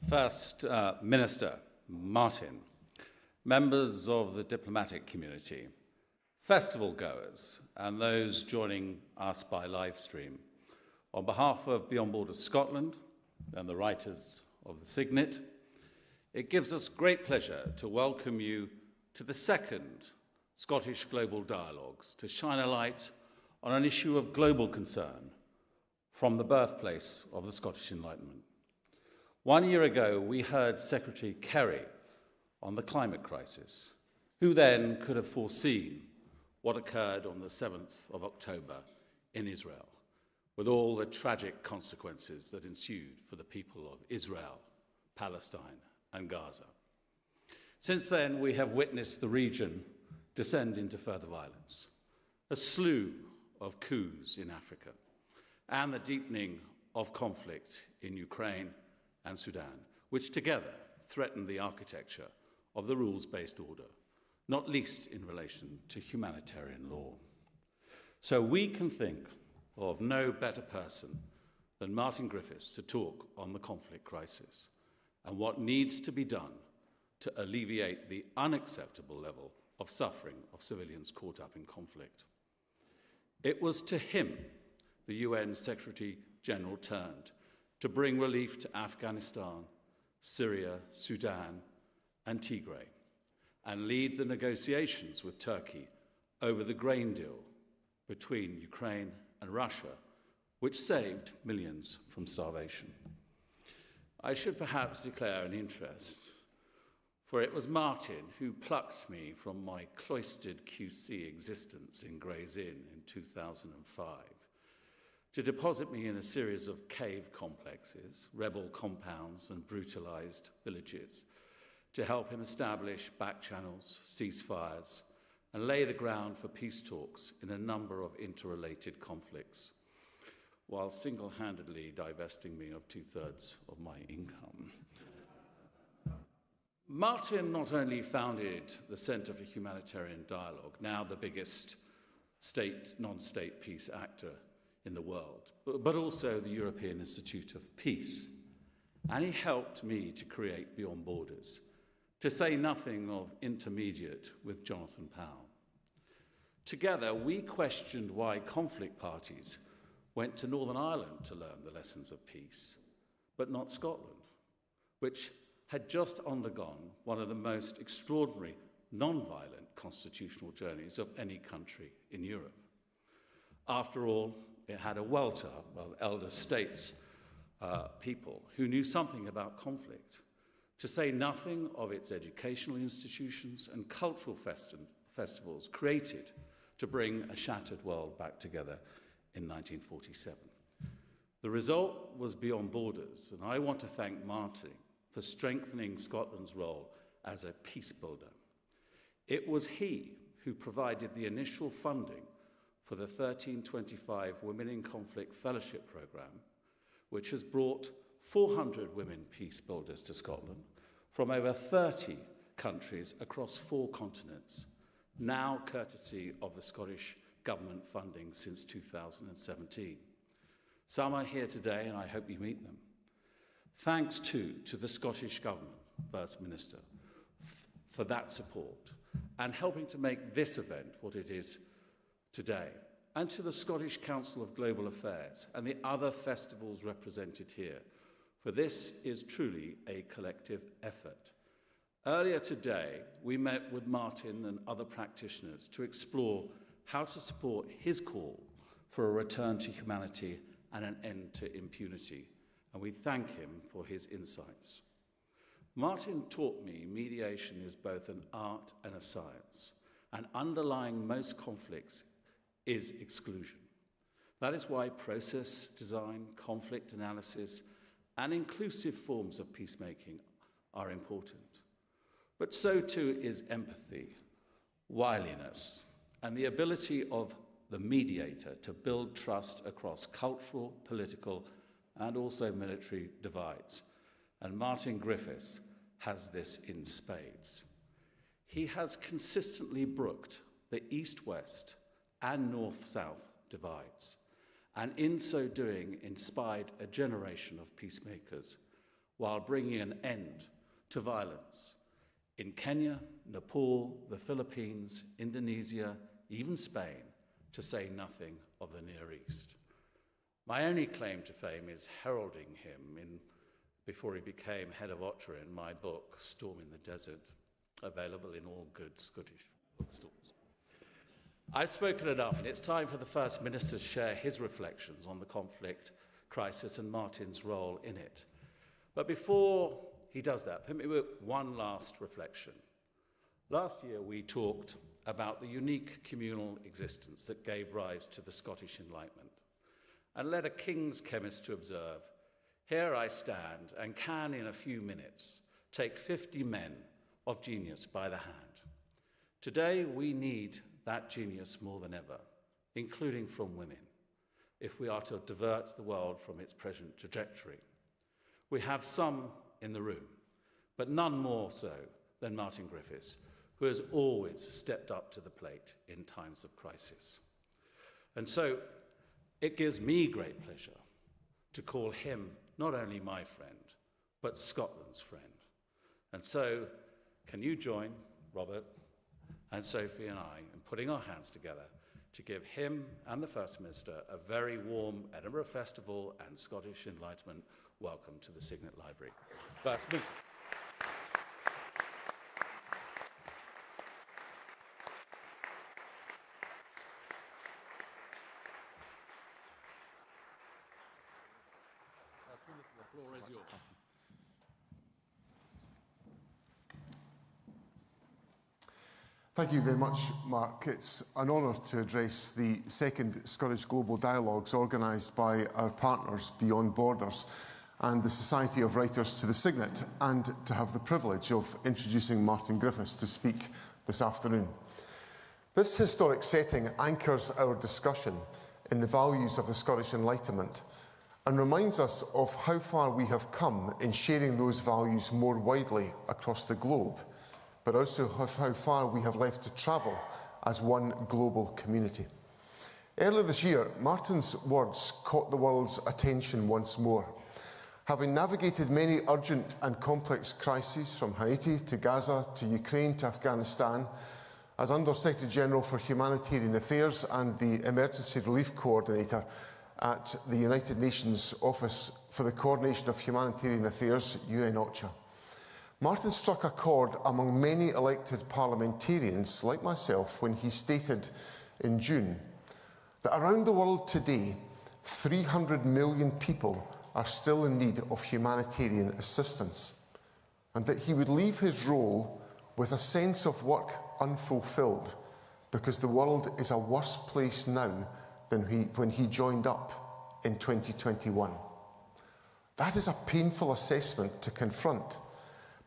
First Minister Martin, members of the diplomatic community, festival goers, and those joining us by live stream, on behalf of Beyond Borders Scotland and the writers of the Signet, it gives us great pleasure to welcome you to the second Scottish Global Dialogues to shine a light on an issue of global concern from the birthplace of the Scottish Enlightenment. 1 year ago, we heard Secretary Kerry on the climate crisis. Who then could have foreseen what occurred on the 7th of October in Israel, with all the tragic consequences that ensued for the people of Israel, Palestine, and Gaza? Since then, we have witnessed the region descend into further violence, a slew of coups in Africa, and the deepening of conflict in Ukraine and Sudan, which together threaten the architecture of the rules-based order, not least in relation to humanitarian law. So we can think of no better person than Martin Griffiths to talk on the conflict crisis and what needs to be done to alleviate the unacceptable level of suffering of civilians caught up in conflict. It was to him the UN Secretary General turned to bring relief to Afghanistan, Syria, Sudan, and Tigray, and lead the negotiations with Turkey over the grain deal between Ukraine and Russia, which saved millions from starvation. I should perhaps declare an interest, for it was Martin who plucked me from my cloistered QC existence in Gray's Inn in 2005 to deposit me in a series of cave complexes, rebel compounds, and brutalized villages, to help him establish back channels, ceasefires, and lay the ground for peace talks in a number of interrelated conflicts, while single-handedly divesting me of 2/3 of my income. Martin not only founded the Centre for Humanitarian Dialogue, now the biggest non-state peace actor in the world, but also the European Institute of Peace. And he helped me to create Beyond Borders, to say nothing of Intermediate with Jonathan Powell. Together, we questioned why conflict parties went to Northern Ireland to learn the lessons of peace, but not Scotland, which had just undergone one of the most extraordinary non-violent constitutional journeys of any country in Europe. After all, it had a welter of elder states people who knew something about conflict, to say nothing of its educational institutions and cultural festivals created to bring a shattered world back together in 1947. The result was Beyond Borders, and I want to thank Martin for strengthening Scotland's role as a peace builder. It was he who provided the initial funding for the 1325 Women in Conflict Fellowship Programme, which has brought 400 women peace builders to Scotland from over 30 countries across 4 continents, now courtesy of the Scottish Government funding since 2017. Some are here today, and I hope you meet them. Thanks too to the Scottish Government, First Minister, for that support and helping to make this event what it is today, and to the Scottish Council of Global Affairs and the other festivals represented here, for this is truly a collective effort. Earlier today, we met with Martin and other practitioners to explore how to support his call for a return to humanity and an end to impunity, and we thank him for his insights. Martin taught me mediation is both an art and a science, and underlying most conflicts is exclusion. That is why process design, conflict analysis, and inclusive forms of peacemaking are important. But so too is empathy, wiliness, and the ability of the mediator to build trust across cultural, political, and also military divides. And Martin Griffiths has this in spades. He has consistently brooked the East-West and North-South divides, and in so doing inspired a generation of peacemakers, while bringing an end to violence in Kenya, Nepal, the Philippines, Indonesia, even Spain, to say nothing of the Near East. My only claim to fame is heralding him before he became head of OCHA in my book, Storm in the Desert, available in all good Scottish bookstores. I've spoken enough, and it's time for the First Minister to share his reflections on the conflict, crisis, and Martin's role in it. But before he does that, permit me with one last reflection. Last year, we talked about the unique communal existence that gave rise to the Scottish Enlightenment, and led a king's chemist to observe, here I stand and can, in a few minutes, take 50 men of genius by the hand. Today, we need that genius more than ever, including from women, if we are to divert the world from its present trajectory. We have some in the room, but none more so than Martin Griffiths, who has always stepped up to the plate in times of crisis. And so it gives me great pleasure to call him not only my friend, but Scotland's friend. And so can you join Robert and Sophie and I in putting our hands together to give him and the First Minister a very warm Edinburgh Festival and Scottish Enlightenment welcome to the Signet Library. First Minister. The floor is yours. Thank you very much, Mark. It's an honour to address the second Scottish Global Dialogues organised by our partners Beyond Borders and the Society of Writers to the Signet, and to have the privilege of introducing Martin Griffiths to speak this afternoon. This historic setting anchors our discussion in the values of the Scottish Enlightenment and reminds us of how far we have come in sharing those values more widely across the globe, but also of how far we have left to travel as one global community. Earlier this year, Martin's words caught the world's attention once more. Having navigated many urgent and complex crises from Haiti to Gaza to Ukraine to Afghanistan, as Under-Secretary-General for Humanitarian Affairs and the Emergency Relief Coordinator at the United Nations Office for the Coordination of Humanitarian Affairs, UN OCHA, Martin struck a chord among many elected parliamentarians like myself when he stated in June that around the world today, 300 million people are still in need of humanitarian assistance, and that he would leave his role with a sense of work unfulfilled because the world is a worse place now than when he joined up in 2021. That is a painful assessment to confront,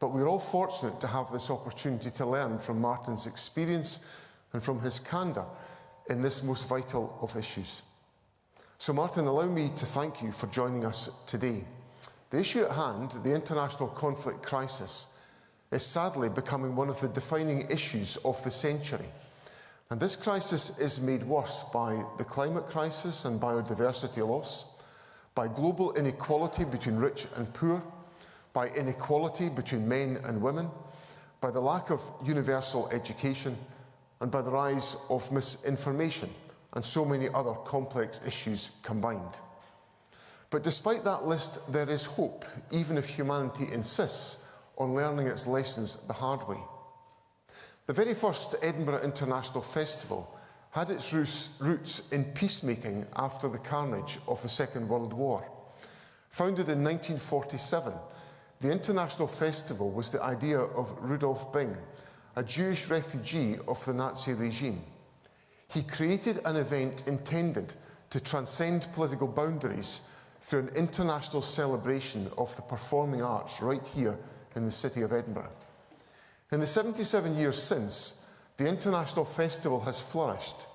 but we're all fortunate to have this opportunity to learn from Martin's experience and from his candour in this most vital of issues. So Martin, allow me to thank you for joining us today. The issue at hand, the international conflict crisis, is sadly becoming one of the defining issues of the century. And this crisis is made worse by the climate crisis and biodiversity loss, by global inequality between rich and poor, by inequality between men and women, by the lack of universal education, and by the rise of misinformation and so many other complex issues combined. But despite that list, there is hope, even if humanity insists on learning its lessons the hard way. The very first Edinburgh International Festival had its roots in peacemaking after the carnage of the Second World War. Founded in 1947, the International Festival was the idea of Rudolf Bing, a Jewish refugee of the Nazi regime. He created an event intended to transcend political boundaries through an international celebration of the performing arts right here in the city of Edinburgh. In the 77 years since, the International Festival has flourished,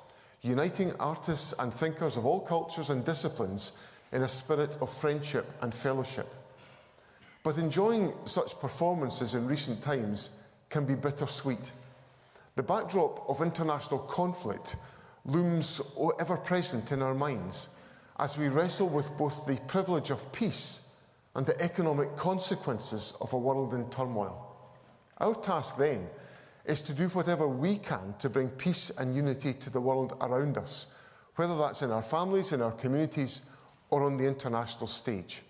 uniting artists and thinkers of all cultures and disciplines in a spirit of friendship and fellowship. But enjoying such performances in recent times can be bittersweet. The backdrop of international conflict looms ever present in our minds as we wrestle with both the privilege of peace and the economic consequences of a world in turmoil. Our task then is to do whatever we can to bring peace and unity to the world around us, whether that's in our families, in our communities, or on the international stage.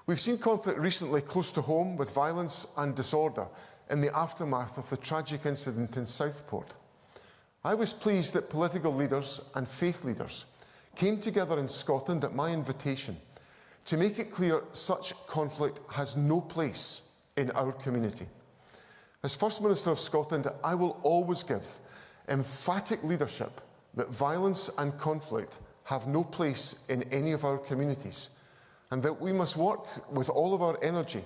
We've seen conflict recently close to home with violence and disorder in the aftermath of the tragic incident in Southport. I was pleased that political leaders and faith leaders came together in Scotland at my invitation to make it clear such conflict has no place in our community. As First Minister of Scotland, I will always give emphatic leadership that violence and conflict have no place in any of our communities, and that we must work with all of our energy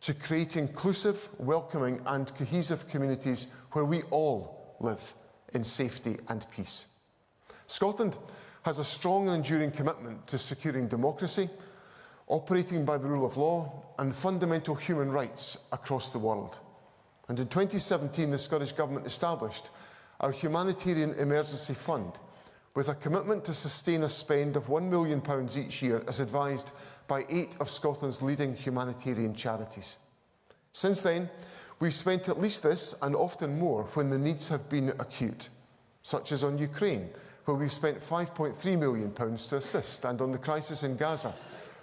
to create inclusive, welcoming and cohesive communities where we all live in safety and peace. Scotland has a strong and enduring commitment to securing democracy, operating by the rule of law and fundamental human rights across the world. And in 2017, the Scottish Government established our Humanitarian Emergency Fund with a commitment to sustain a spend of £1 million each year, as advised by 8 of Scotland's leading humanitarian charities. Since then, we've spent at least this and often more when the needs have been acute, such as on Ukraine, where we've spent £5.3 million to assist, and on the crisis in Gaza,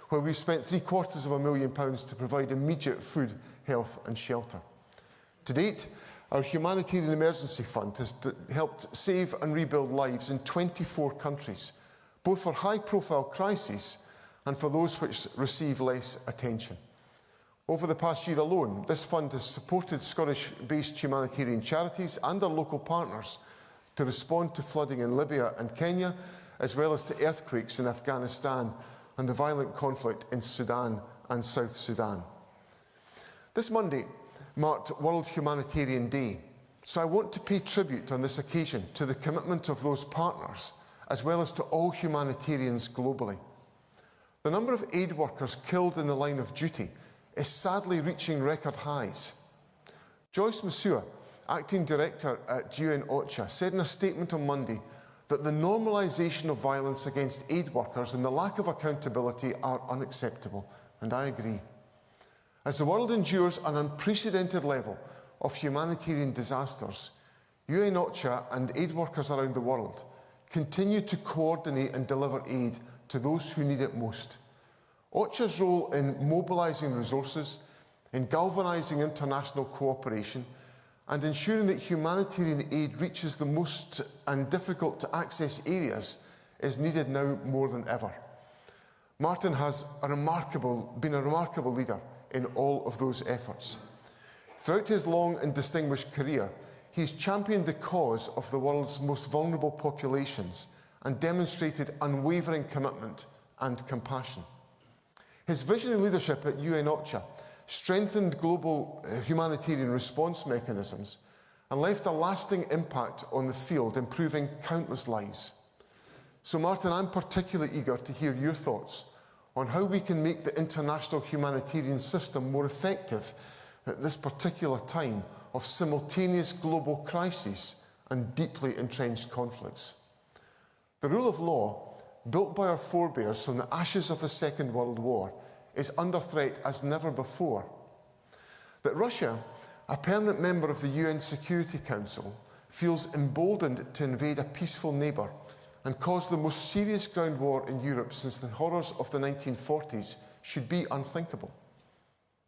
where we've spent £750,000 to provide immediate food, health and shelter. To date, our Humanitarian Emergency Fund has helped save and rebuild lives in 24 countries, both for high-profile crises and for those which receive less attention. Over the past year alone, this fund has supported Scottish-based humanitarian charities and our local partners to respond to flooding in Libya and Kenya, as well as to earthquakes in Afghanistan and the violent conflict in Sudan and South Sudan. This Monday marked World Humanitarian Day, so I want to pay tribute on this occasion to the commitment of those partners, as well as to all humanitarians globally. The number of aid workers killed in the line of duty is sadly reaching record highs. Joyce Masuha, Acting Director at UN OCHA, said in a statement on Monday that the normalisation of violence against aid workers and the lack of accountability are unacceptable, and I agree. As the world endures an unprecedented level of humanitarian disasters, UN OCHA and aid workers around the world continue to coordinate and deliver aid to those who need it most. OCHA's role in mobilising resources, in galvanising international cooperation, and ensuring that humanitarian aid reaches the most and difficult to access areas is needed now more than ever. Martin has been a remarkable leader in all of those efforts. Throughout his long and distinguished career, he's championed the cause of the world's most vulnerable populations and demonstrated unwavering commitment and compassion. His visionary leadership at UN OCHA strengthened global humanitarian response mechanisms and left a lasting impact on the field, improving countless lives. So Martin, I'm particularly eager to hear your thoughts on how we can make the international humanitarian system more effective at this particular time of simultaneous global crises and deeply entrenched conflicts. The rule of law, built by our forebears from the ashes of the Second World War, is under threat as never before. That Russia, a permanent member of the UN Security Council, feels emboldened to invade a peaceful neighbour and cause the most serious ground war in Europe since the horrors of the 1940s should be unthinkable.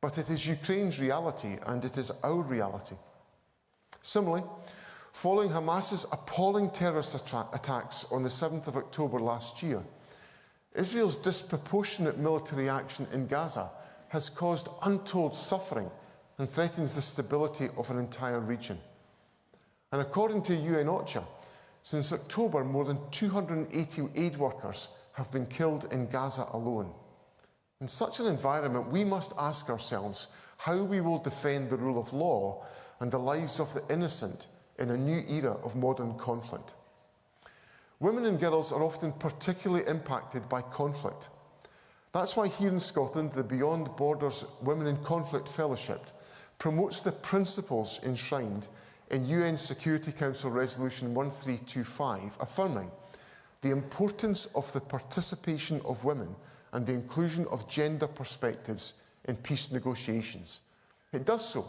But it is Ukraine's reality, and it is our reality. Similarly, following Hamas's appalling terrorist attacks on the 7th of October last year, Israel's disproportionate military action in Gaza has caused untold suffering and threatens the stability of an entire region. And according to UN OCHA, since October, more than 280 aid workers have been killed in Gaza alone. In such an environment, we must ask ourselves how we will defend the rule of law and the lives of the innocent in a new era of modern conflict. Women and girls are often particularly impacted by conflict. That's why here in Scotland, the Beyond Borders Women in Conflict Fellowship promotes the principles enshrined in UN Security Council Resolution 1325, affirming the importance of the participation of women and the inclusion of gender perspectives in peace negotiations. It does so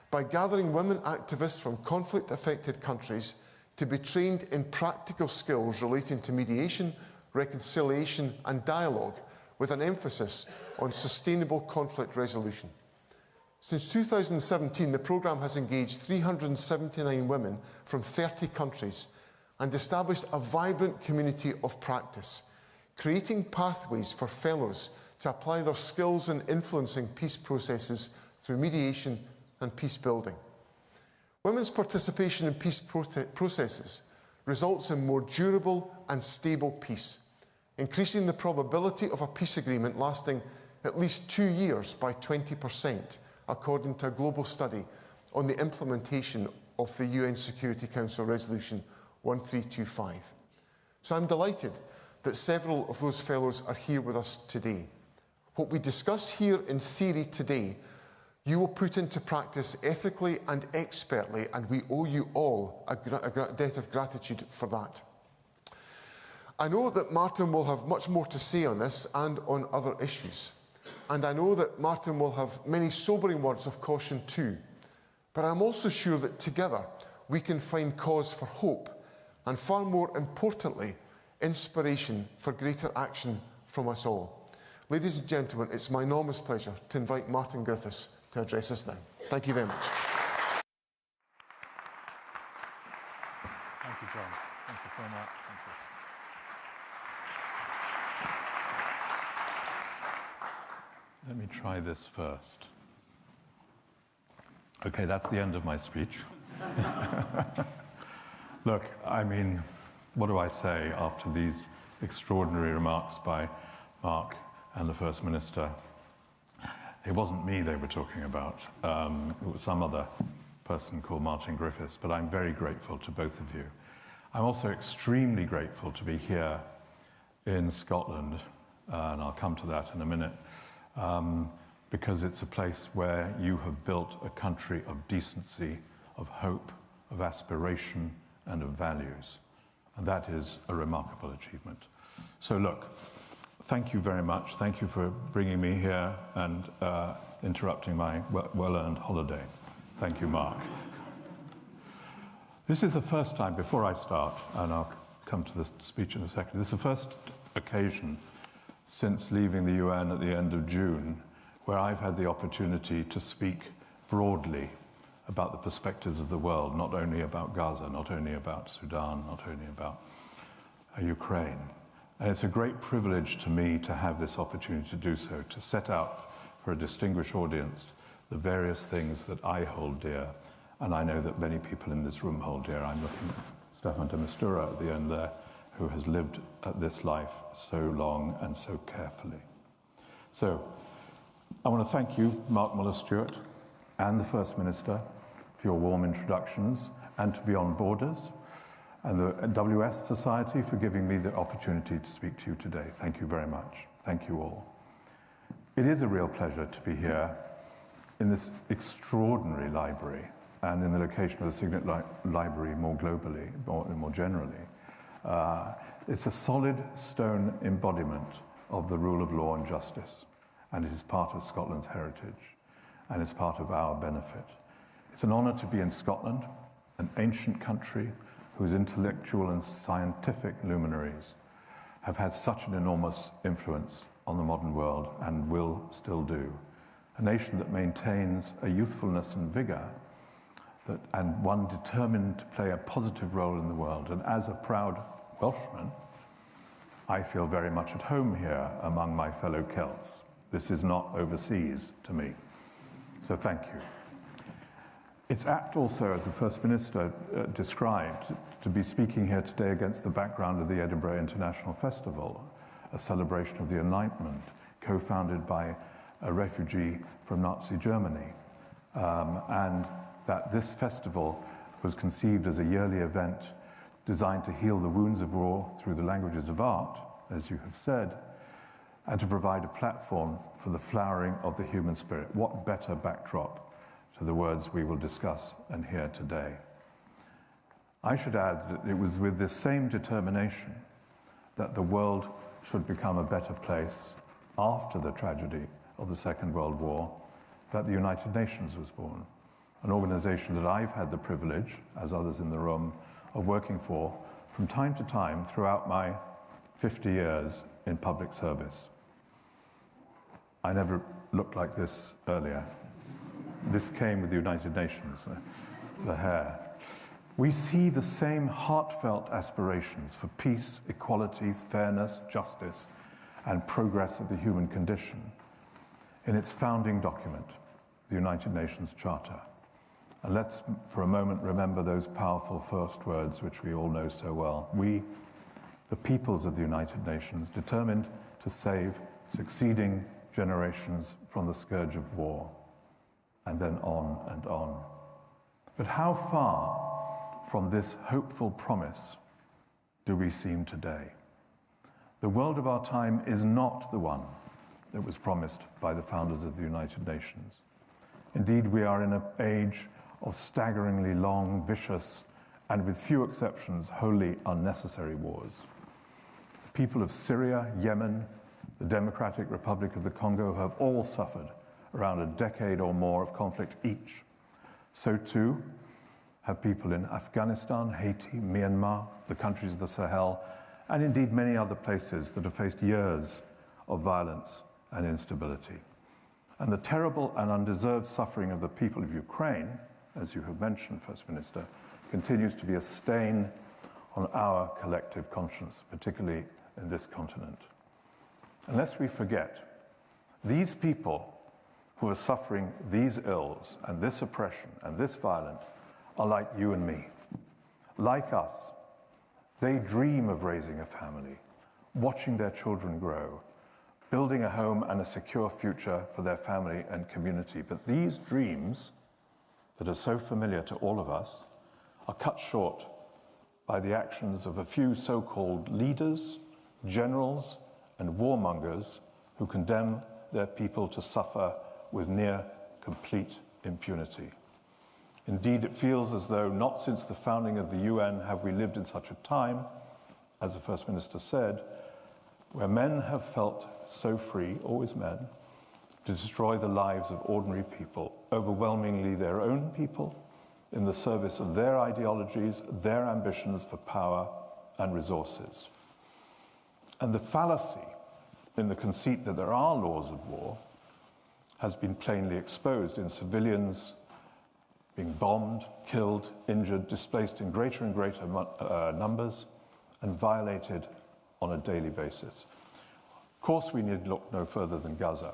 by gathering women activists from conflict-affected countries to be trained in practical skills relating to mediation, reconciliation and dialogue, with an emphasis on sustainable conflict resolution. Since 2017, the programme has engaged 379 women from 30 countries and established a vibrant community of practice, creating pathways for fellows to apply their skills in influencing peace processes through mediation and peace building. Women's participation in peace processes results in more durable and stable peace, increasing the probability of a peace agreement lasting at least 2 years by 20%, according to a global study on the implementation of the UN Security Council Resolution 1325. So I'm delighted that several of those fellows are here with us today. What we discuss here in theory today, you will put into practice ethically and expertly, and we owe you all a debt of gratitude for that. I know that Martin will have much more to say on this and on other issues. And I know that Martin will have many sobering words of caution too. But I'm also sure that together we can find cause for hope and, far more importantly, inspiration for greater action from us all. Ladies and gentlemen, it's my enormous pleasure to invite Martin Griffiths to address us now. Thank you very much. Thank you, John. Thank you so much. Thank you. Let me try this first. Okay, that's the end of my speech. Look, I mean, what do I say after these extraordinary remarks by Mark and the First Minister? It wasn't me they were talking about. It was some other person called Martin Griffiths, but I'm very grateful to both of you. I'm also extremely grateful to be here in Scotland, and I'll come to that in a minute, because it's a place where you have built a country of decency, of hope, of aspiration, and of values. And that is a remarkable achievement. So look, thank you very much. Thank you for bringing me here and interrupting my well-earned holiday. Thank you, Mark. This is the first time, before I start, and I'll come to the speech in a second, this is the first occasion since leaving the UN at the end of June where I've had the opportunity to speak broadly about the perspectives of the world, not only about Gaza, not only about Sudan, not only about Ukraine. And it's a great privilege to me to have this opportunity to do so, to set out for a distinguished audience the various things that I hold dear, and I know that many people in this room hold dear. I'm looking at Stefan de Mistura at the end there, who has lived this life so long and so carefully. So, I want to thank you, Mark Muller-Stewart, and the First Minister for your warm introductions, and to Beyond Borders, and the WS Society for giving me the opportunity to speak to you today. Thank you very much. Thank you all. It is a real pleasure to be here in this extraordinary library and in the location of the Signet Library more globally, more generally. It's a solid stone embodiment of the rule of law and justice, and it is part of Scotland's heritage, and it's part of our benefit. It's an honour to be in Scotland, an ancient country whose intellectual and scientific luminaries have had such an enormous influence on the modern world and will still do. A nation that maintains a youthfulness and vigour, and one determined to play a positive role in the world. And as a proud Welshman, I feel very much at home here among my fellow Celts. This is not overseas to me. So thank you. It's apt also, as the First Minister described, to be speaking here today against the background of the Edinburgh International Festival, a celebration of the Enlightenment, co-founded by a refugee from Nazi Germany, and that this festival was conceived as a yearly event designed to heal the wounds of war through the languages of art, as you have said, and to provide a platform for the flowering of the human spirit. What better backdrop to the words we will discuss and hear today? I should add that it was with this same determination that the world should become a better place after the tragedy of the Second World War, that the United Nations was born, an organization that I've had the privilege, as others in the room, of working for from time to time throughout my 50 years in public service. I never looked like this earlier. This came with the United Nations, the hair. We see the same heartfelt aspirations for peace, equality, fairness, justice, and progress of the human condition in its founding document, the United Nations Charter. And let's, for a moment, remember those powerful first words which we all know so well. We, the peoples of the United Nations, determined to save succeeding generations from the scourge of war, and then on and on. But how far from this hopeful promise do we seem today? The world of our time is not the one that was promised by the founders of the United Nations. Indeed, we are in an age of staggeringly long, vicious, and with few exceptions, wholly unnecessary wars. The people of Syria, Yemen, the Democratic Republic of the Congo have all suffered around a decade or more of conflict each. So too have people in Afghanistan, Haiti, Myanmar, the countries of the Sahel, and indeed many other places that have faced years of violence and instability. And the terrible and undeserved suffering of the people of Ukraine, as you have mentioned, First Minister, continues to be a stain on our collective conscience, particularly in this continent. And lest we forget, these people who are suffering these ills and this oppression and this violence are like you and me. Like us, they dream of raising a family, watching their children grow, building a home and a secure future for their family and community. But these dreams that are so familiar to all of us are cut short by the actions of a few so-called leaders, generals, and warmongers who condemn their people to suffer with near complete impunity. Indeed, it feels as though not since the founding of the UN have we lived in such a time, as the First Minister said, where men have felt so free, always men, to destroy the lives of ordinary people, overwhelmingly their own people, in the service of their ideologies, their ambitions for power and resources. And the fallacy in the conceit that there are laws of war has been plainly exposed in civilians being bombed, killed, injured, displaced in greater and greater numbers, and violated on a daily basis. Of course, we need look no further than Gaza,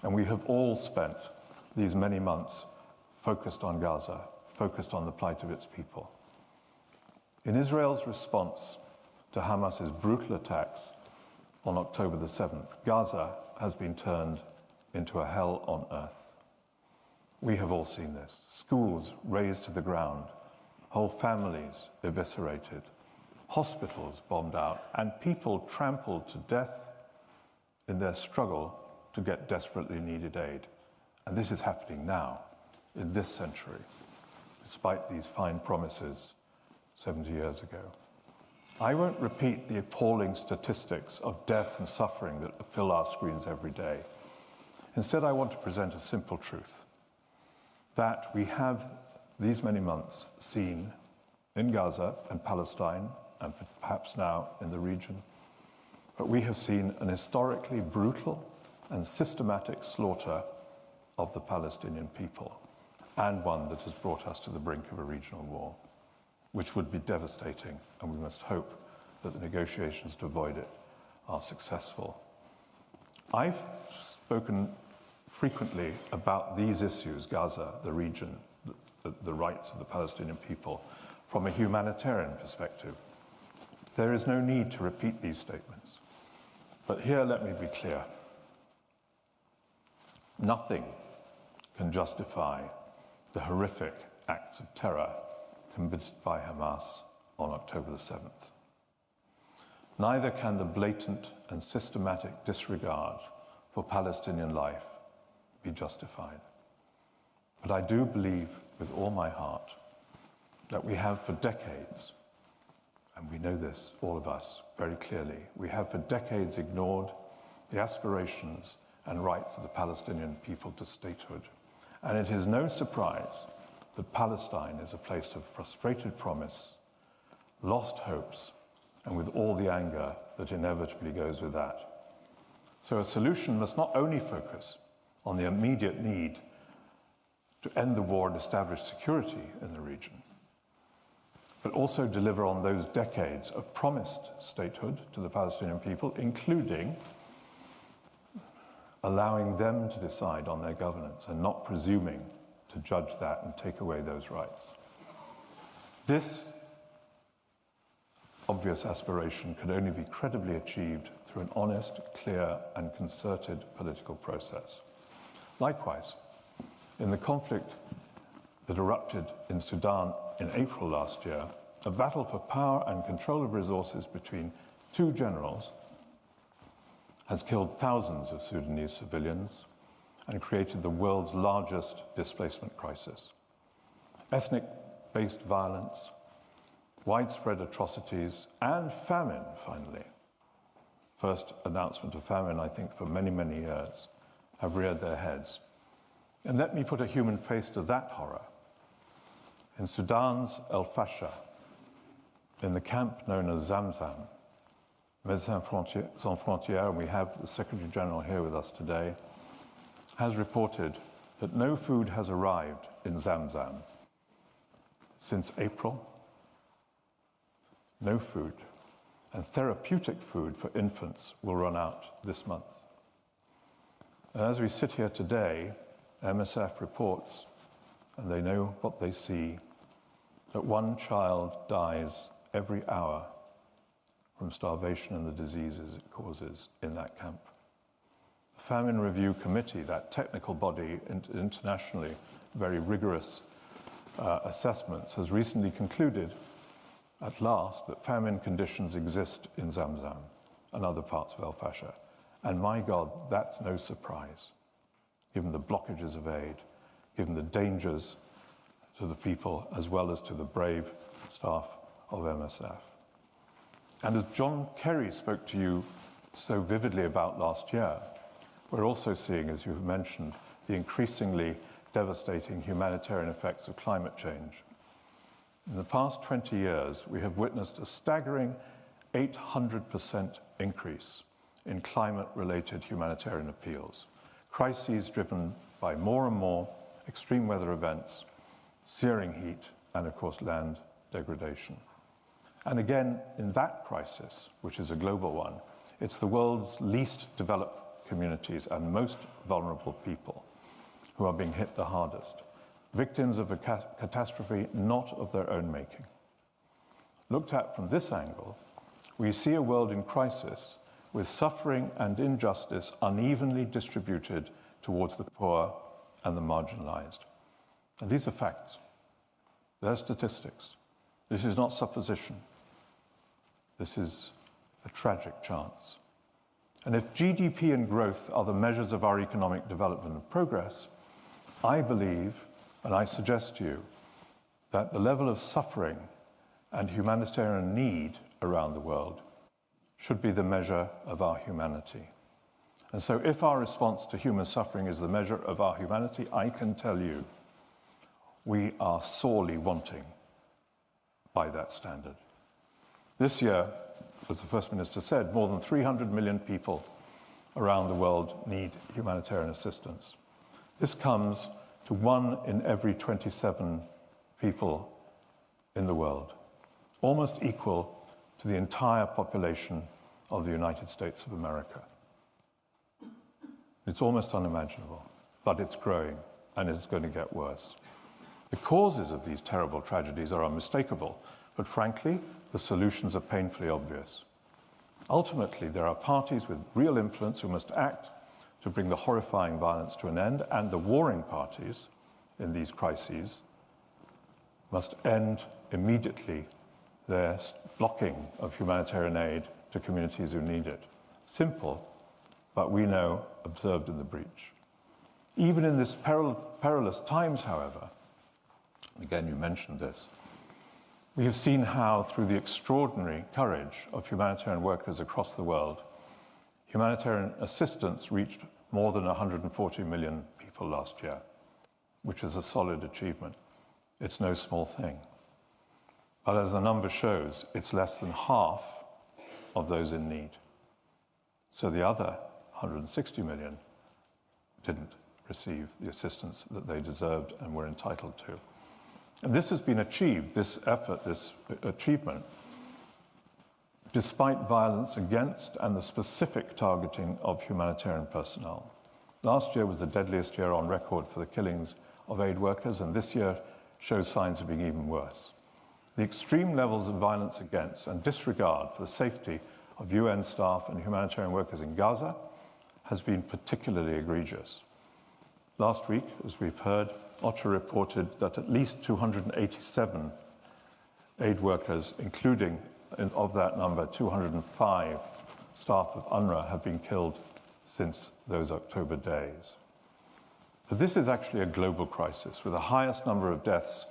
and we have all spent these many months focused on Gaza, focused on the plight of its people. In Israel's response to Hamas's brutal attacks on October the 7th, Gaza has been turned into a hell on earth. We have all seen this. Schools razed to the ground, whole families eviscerated, hospitals bombed out, and people trampled to death in their struggle to get desperately needed aid. And this is happening now, in this century, despite these fine promises 70 years ago. I won't repeat the appalling statistics of death and suffering that fill our screens every day. Instead, I want to present a simple truth, that we have these many months seen in Gaza and Palestine, and perhaps now in the region, but we have seen an historically brutal and systematic slaughter of the Palestinian people, and one that has brought us to the brink of a regional war, which would be devastating, and we must hope that the negotiations to avoid it are successful. I've spoken frequently about these issues, Gaza, the region, the rights of the Palestinian people, from a humanitarian perspective. There is no need to repeat these statements. But here, let me be clear. Nothing can justify the horrific acts of terror committed by Hamas on October the 7th. Neither can the blatant and systematic disregard for Palestinian life be justified. But I do believe with all my heart that we have for decades, and we know this, all of us, very clearly, we have for decades ignored the aspirations and rights of the Palestinian people to statehood. And it is no surprise that Palestine is a place of frustrated promise, lost hopes, and with all the anger that inevitably goes with that. So a solution must not only focus on the immediate need to end the war and establish security in the region, but also deliver on those decades of promised statehood to the Palestinian people, including allowing them to decide on their governance and not presuming to judge that and take away those rights. This obvious aspiration can only be credibly achieved through an honest, clear, and concerted political process. Likewise, in the conflict that erupted in Sudan in April last year, a battle for power and control of resources between two generals has killed thousands of Sudanese civilians and created the world's largest displacement crisis. Ethnic-based violence, widespread atrocities, and famine, finally, first announcement of famine, I think, for many, many years, have reared their heads. And let me put a human face to that horror. In Sudan's El Fasher, in the camp known as Zamzam, Médecins Sans Frontières, and we have the Secretary General here with us today, has reported that no food has arrived in Zamzam since April. No food. And therapeutic food for infants will run out this month. And as we sit here today, MSF reports, and they know what they see, that one child dies every hour from starvation and the diseases it causes in that camp. The Famine Review Committee, that technical body, internationally very rigorous assessments, has recently concluded at last that famine conditions exist in Zamzam and other parts of El Fasher. And my God, that's no surprise, given the blockages of aid, given the dangers to the people as well as to the brave staff of MSF. And as John Kerry spoke to you so vividly about last year, we're also seeing, as you've mentioned, the increasingly devastating humanitarian effects of climate change. In the past 20 years, we have witnessed a staggering 800% increase in climate-related humanitarian appeals, crises driven by more and more extreme weather events, searing heat, and of course land degradation. And again, in that crisis, which is a global one, it's the world's least developed communities and most vulnerable people who are being hit the hardest, victims of a catastrophe not of their own making. Looked at from this angle, we see a world in crisis with suffering and injustice unevenly distributed towards the poor and the marginalized. And these are facts. They're statistics. This is not supposition. This is a tragic chance. And if GDP and growth are the measures of our economic development and progress, I believe, and I suggest to you, that the level of suffering and humanitarian need around the world should be the measure of our humanity. And so if our response to human suffering is the measure of our humanity, I can tell you we are sorely wanting by that standard. This year, as the First Minister said, more than 300 million people around the world need humanitarian assistance. This comes to 1 in every 27 people in the world, almost equal to the entire population of the United States of America. It's almost unimaginable, but it's growing, and it's going to get worse. The causes of these terrible tragedies are unmistakable, but frankly, the solutions are painfully obvious. Ultimately, there are parties with real influence who must act to bring the horrifying violence to an end, and the warring parties in these crises must end immediately their blocking of humanitarian aid to communities who need it. Simple, but we know observed in the breach. Even in this perilous times, however, again you mentioned this, we have seen how through the extraordinary courage of humanitarian workers across the world, Humanitarian assistance reached more than 140 million people last year, which is a solid achievement. It's no small thing. But as the number shows, it's less than half of those in need. So the other 160 million didn't receive the assistance that they deserved and were entitled to. And this has been achieved, this effort, this achievement, despite violence against and the specific targeting of humanitarian personnel. Last year was the deadliest year on record for the killings of aid workers, and this year shows signs of being even worse. The extreme levels of violence against and disregard for the safety of UN staff and humanitarian workers in Gaza has been particularly egregious. Last week, as we've heard, OCHA reported that at least 287 aid workers, including, of that number, 205 staff of UNRWA have been killed since those October days. But this is actually a global crisis with the highest number of deaths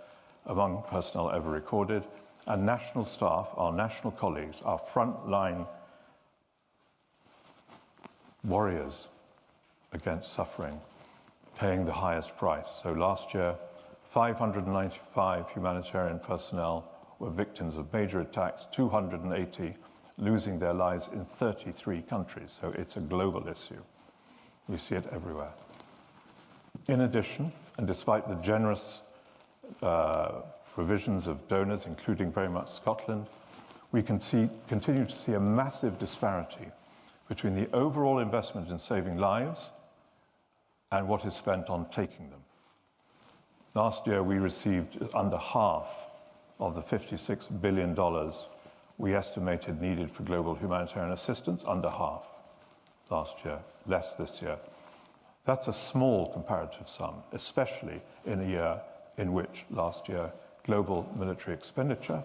among personnel ever recorded, and national staff, our national colleagues, our frontline warriors against suffering, paying the highest price. So last year, 595 humanitarian personnel were victims of major attacks, 280 losing their lives in 33 countries. So it's a global issue. We see it everywhere. In addition, and despite the generous provisions of donors, including very much Scotland, we continue to see a massive disparity between the overall investment in saving lives and what is spent on taking them. Last year, we received under half of the $56 billion we estimated needed for global humanitarian assistance, under half last year, less this year. That's a small comparative sum, especially in a year in which last year global military expenditure,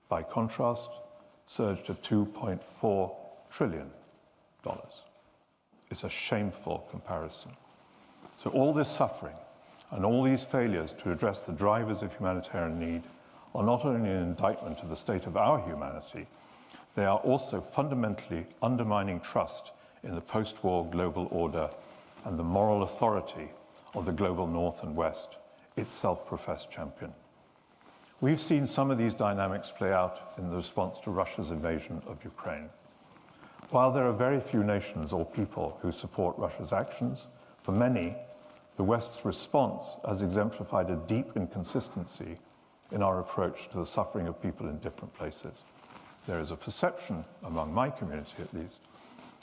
by contrast, surged to $2.4 trillion. It's a shameful comparison. So all this suffering and all these failures to address the drivers of humanitarian need are not only an indictment of the state of our humanity, they are also fundamentally undermining trust in the post-war global order and the moral authority of the global North and West, its self-professed champion. We've seen some of these dynamics play out in the response to Russia's invasion of Ukraine. While there are very few nations or people who support Russia's actions, for many, the West's response has exemplified a deep inconsistency in our approach to the suffering of people in different places. There is a perception, among my community at least,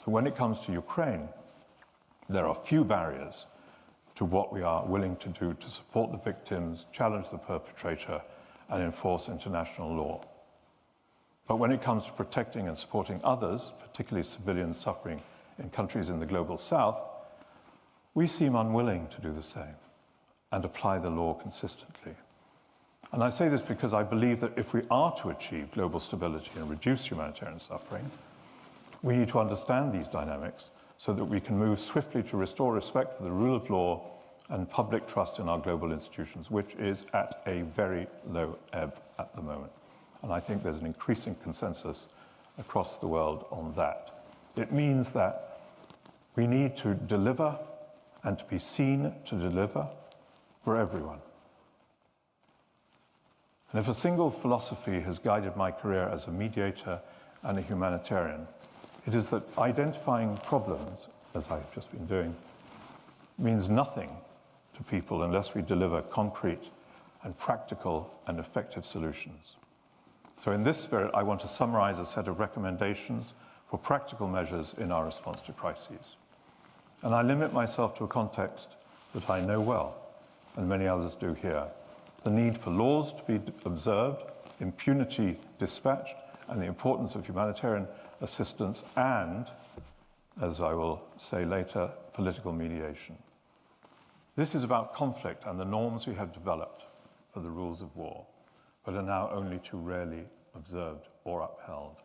that when it comes to Ukraine, there are few barriers to what we are willing to do to support the victims, challenge the perpetrator, and enforce international law. But when it comes to protecting and supporting others, particularly civilians suffering in countries in the global south, we seem unwilling to do the same and apply the law consistently. And I say this because I believe that if we are to achieve global stability and reduce humanitarian suffering, we need to understand these dynamics so that we can move swiftly to restore respect for the rule of law and public trust in our global institutions, which is at a very low ebb at the moment. And I think there's an increasing consensus across the world on that. It means that we need to deliver and to be seen to deliver for everyone. And if a single philosophy has guided my career as a mediator and a humanitarian, it is that identifying problems, as I've just been doing, means nothing to people unless we deliver concrete and practical and effective solutions. So in this spirit, I want to summarize a set of recommendations for practical measures in our response to crises. And I limit myself to a context that I know well, and many others do here. The need for laws to be observed, impunity dispatched, and the importance of humanitarian assistance and, as I will say later, political mediation. This is about conflict and the norms we have developed for the rules of war, but are now only too rarely observed or upheld.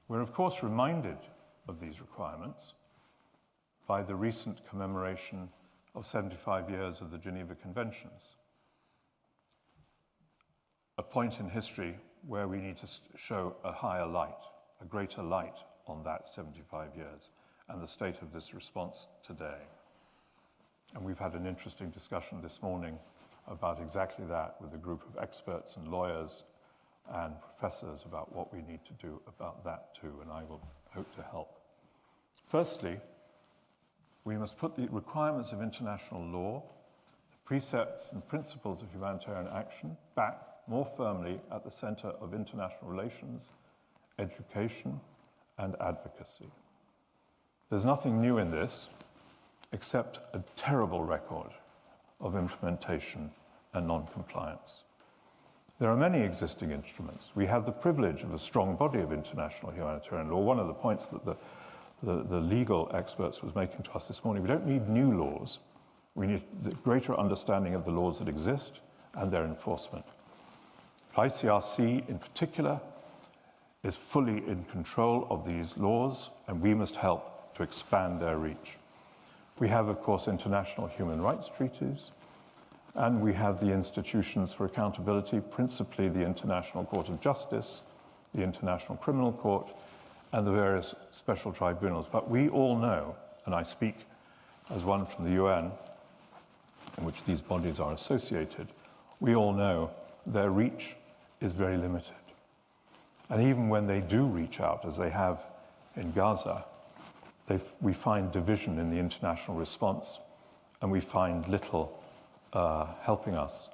We're of course reminded of these requirements by the recent commemoration of 75 years of the Geneva Conventions, a point in history where we need to show a higher light, a greater light on that 75 years and the state of this response today. And we've had an interesting discussion this morning about exactly that with a group of experts and lawyers and professors about what we need to do about that too, and I will hope to help. Firstly, we must put the requirements of international law, the precepts and principles of humanitarian action back more firmly at the center of international relations, education, and advocacy. There's nothing new in this, except a terrible record of implementation and non-compliance. There are many existing instruments. We have the privilege of a strong body of international humanitarian law. One of the points that the legal experts was making to us this morning, we don't need new laws. We need the greater understanding of the laws that exist and their enforcement. ICRC in particular is fully in control of these laws, and we must help to expand their reach. We have, of course, international human rights treaties, and we have the institutions for accountability, principally the International Court of Justice, the International Criminal Court, and the various special tribunals. But we all know, and I speak as one from the UN, in which these bodies are associated, we all know their reach is very limited. And even when they do reach out, as they have in Gaza, we find division in the international response, and we find little helping us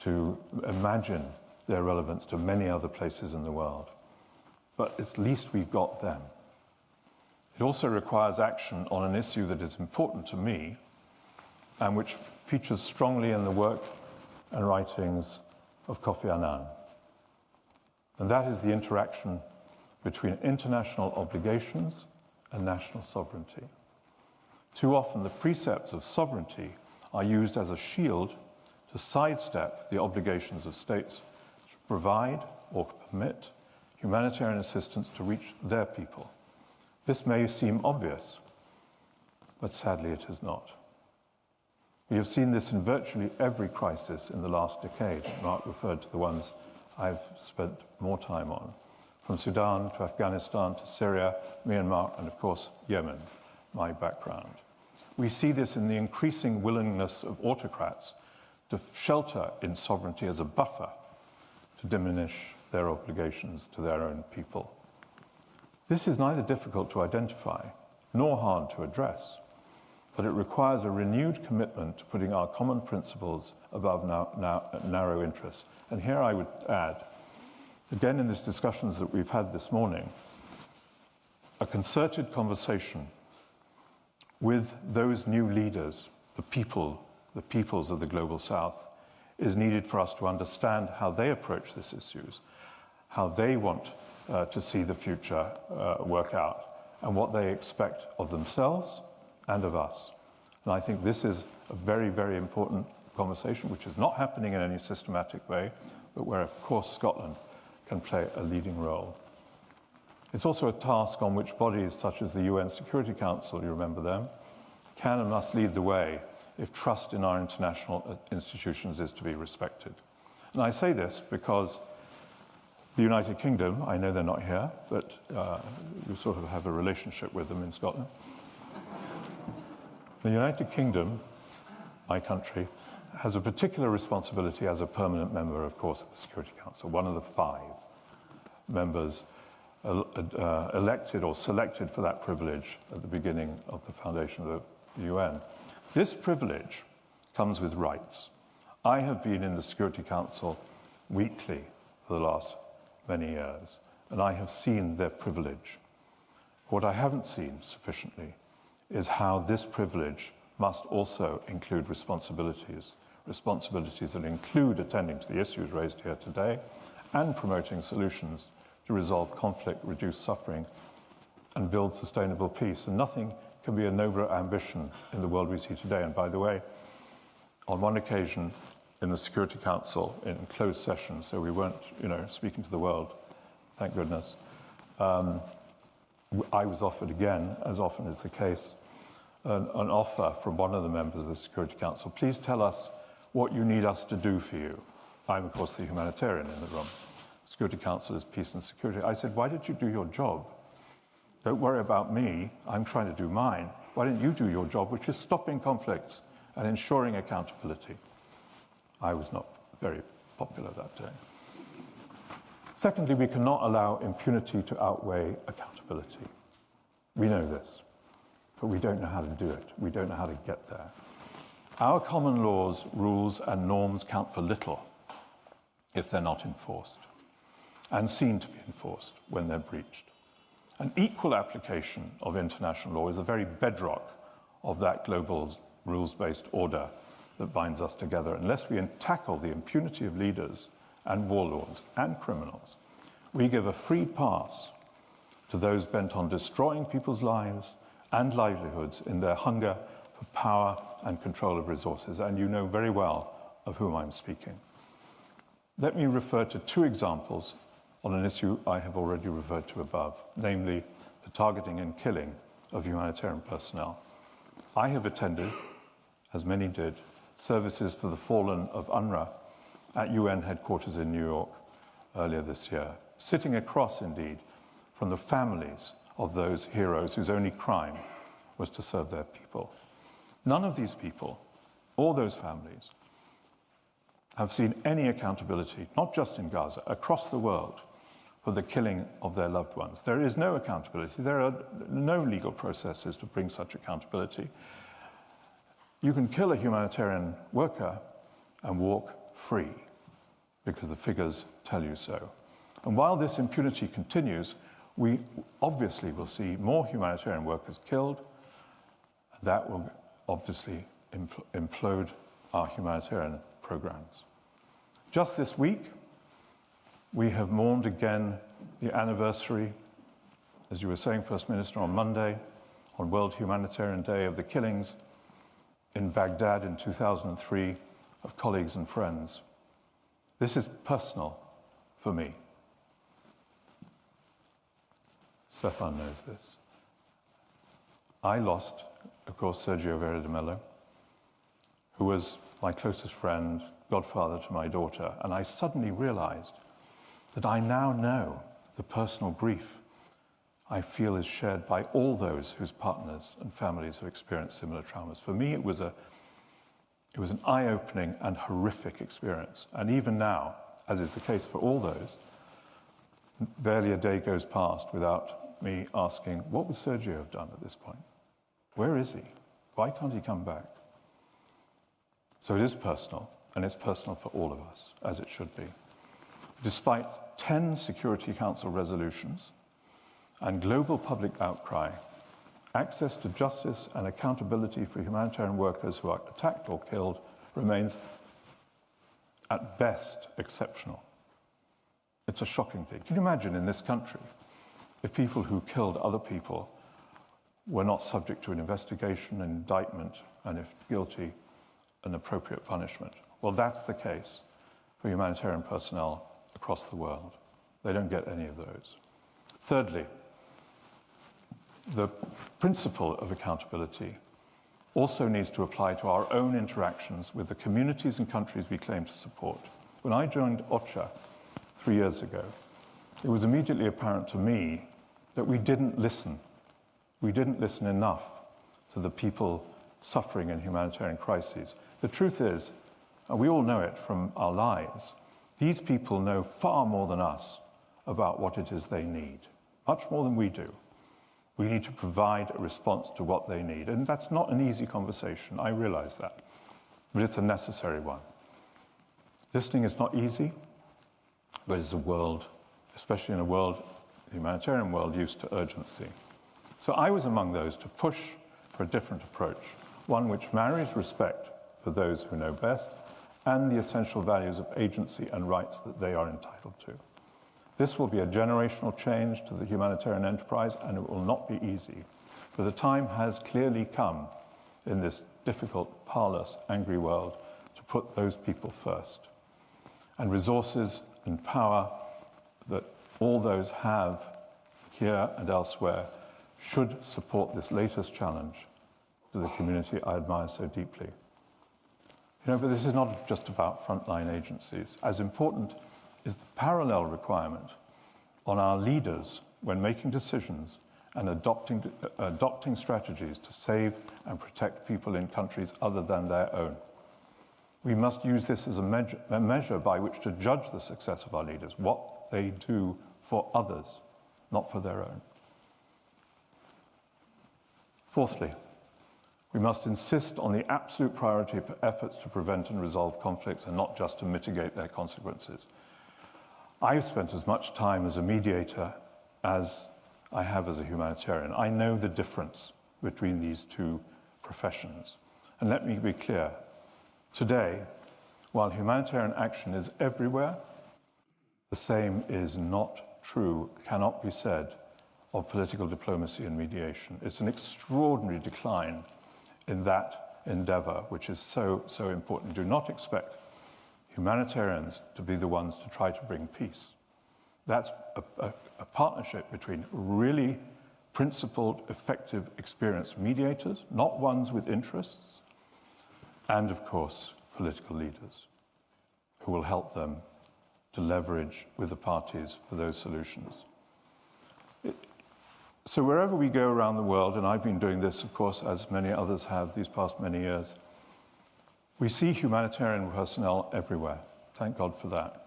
to imagine their relevance to many other places in the world. But at least we've got them. It also requires action on an issue that is important to me and which features strongly in the work and writings of Kofi Annan. And that is the interaction between international obligations and national sovereignty. Too often, the precepts of sovereignty are used as a shield to sidestep the obligations of states to provide or permit humanitarian assistance to reach their people. This may seem obvious, but sadly it is not. We have seen this in virtually every crisis in the last decade. Mark referred to the ones I've spent more time on, from Sudan to Afghanistan to Syria, Myanmar, and of course, Yemen, my background. We see this in the increasing willingness of autocrats to shelter in sovereignty as a buffer to diminish their obligations to their own people. This is neither difficult to identify nor hard to address, but it requires a renewed commitment to putting our common principles above narrow interests. And here I would add, again in these discussions that we've had this morning, a concerted conversation with those new leaders, the peoples of the Global South, is needed for us to understand how they approach these issues, how they want to see the future work out, and what they expect of themselves and of us. And I think this is a very, very important conversation, which is not happening in any systematic way, but where, of course, Scotland can play a leading role. It's also a task on which bodies such as the UN Security Council, you remember them, can and must lead the way if trust in our international institutions is to be respected. And I say this because the United Kingdom, I know they're not here, but we sort of have a relationship with them in Scotland. The United Kingdom, my country, has a particular responsibility as a permanent member, of course, of the Security Council, one of the 5 members elected or selected for that privilege at the beginning of the foundation of the UN. This privilege comes with rights. I have been in the Security Council weekly for the last many years, and I have seen their privilege. What I haven't seen sufficiently is how this privilege must also include responsibilities that include attending to the issues raised here today and promoting solutions to resolve conflict, reduce suffering, and build sustainable peace. And nothing can be a nobler ambition in the world we see today. And by the way, on one occasion in the Security Council in closed session, so we weren't, speaking to the world, thank goodness, I was offered again, as often is the case, an offer from one of the members of the Security Council. Please tell us what you need us to do for you. I'm, of course, the humanitarian in the room. Security Council is peace and security. I said, why did you do your job? don't worry about me, I'm trying to do mine. Why don't you do your job, which is stopping conflicts and ensuring accountability? I was not very popular that day. Secondly, we cannot allow impunity to outweigh accountability. We know this, but we don't know how to do it. We don't know how to get there. Our common laws, rules, and norms count for little if they're not enforced, and seen to be enforced when they're breached. An equal application of international law is the very bedrock of that global rules-based order that binds us together. Unless we tackle the impunity of leaders and warlords and criminals, we give a free pass to those bent on destroying people's lives and livelihoods in their hunger for power and control of resources. And you know very well of whom I'm speaking. Let me refer to two examples on an issue I have already referred to above, namely the targeting and killing of humanitarian personnel. I have attended, as many did, services for the fallen of UNRWA at UN headquarters in New York earlier this year, sitting across, indeed, from the families of those heroes whose only crime was to serve their people. None of these people, or those families, have seen any accountability, not just in Gaza, across the world, for the killing of their loved ones. There is no accountability. There are no legal processes to bring such accountability. You can kill a humanitarian worker and walk free, because the figures tell you so. And while this impunity continues, we obviously will see more humanitarian workers killed. That will obviously implode our humanitarian programs. Just this week, we have mourned again the anniversary, as you were saying, First Minister, on Monday, on World Humanitarian Day, of the killings in Baghdad in 2003 of colleagues and friends. This is personal for me. Stefan knows this. I lost, of course, Sergio Vera de Mello, who was my closest friend, godfather to my daughter, and I suddenly realized that I now know the personal grief I feel is shared by all those whose partners and families have experienced similar traumas. For me, it was an eye-opening and horrific experience. And even now, as is the case for all those, barely a day goes past without me asking, what would Sergio have done at this point? Where is he? Why can't he come back? So it is personal, and it's personal for all of us, as it should be. Despite 10 Security Council resolutions and global public outcry, access to justice and accountability for humanitarian workers who are attacked or killed remains, at best, exceptional. It's a shocking thing. Can you imagine in this country if people who killed other people were not subject to an investigation, an indictment, and if guilty, an appropriate punishment? Well, that's the case for humanitarian personnel across the world. They don't get any of those. Thirdly, the principle of accountability also needs to apply to our own interactions with the communities and countries we claim to support. When I joined OCHA 3 years ago, it was immediately apparent to me that we didn't listen. We didn't listen enough to the people suffering in humanitarian crises. The truth is, and we all know it from our lives, these people know far more than us about what it is they need, much more than we do. We need to provide a response to what they need. And that's not an easy conversation, I realize that, but it's a necessary one. Listening is not easy, but it's a world, especially in a world, the humanitarian world, used to urgency. So I was among those to push for a different approach, one which marries respect for those who know best and the essential values of agency and rights that they are entitled to. This will be a generational change to the humanitarian enterprise, and it will not be easy. But the time has clearly come in this difficult, powerless, angry world to put those people first. And resources and power that all those have here and elsewhere should support this latest challenge to the community I admire so deeply. You know, but this is not just about frontline agencies. As important is the parallel requirement on our leaders when making decisions and adopting strategies to save and protect people in countries other than their own. We must use this as a measure by which to judge the success of our leaders, what they do for others, not for their own. Fourthly, we must insist on the absolute priority for efforts to prevent and resolve conflicts and not just to mitigate their consequences. I've spent as much time as a mediator as I have as a humanitarian. I know the difference between these two professions. And let me be clear, today, while humanitarian action is everywhere, the same is not true, cannot be said of political diplomacy and mediation. It's an extraordinary decline in that endeavor, which is so, so important. Do not expect humanitarians to be the ones to try to bring peace. That's a partnership between really principled, effective, experienced mediators, not ones with interests, and of course, political leaders who will help them to leverage with the parties for those solutions. So wherever we go around the world, and I've been doing this, of course, as many others have these past many years, we see humanitarian personnel everywhere. Thank God for that.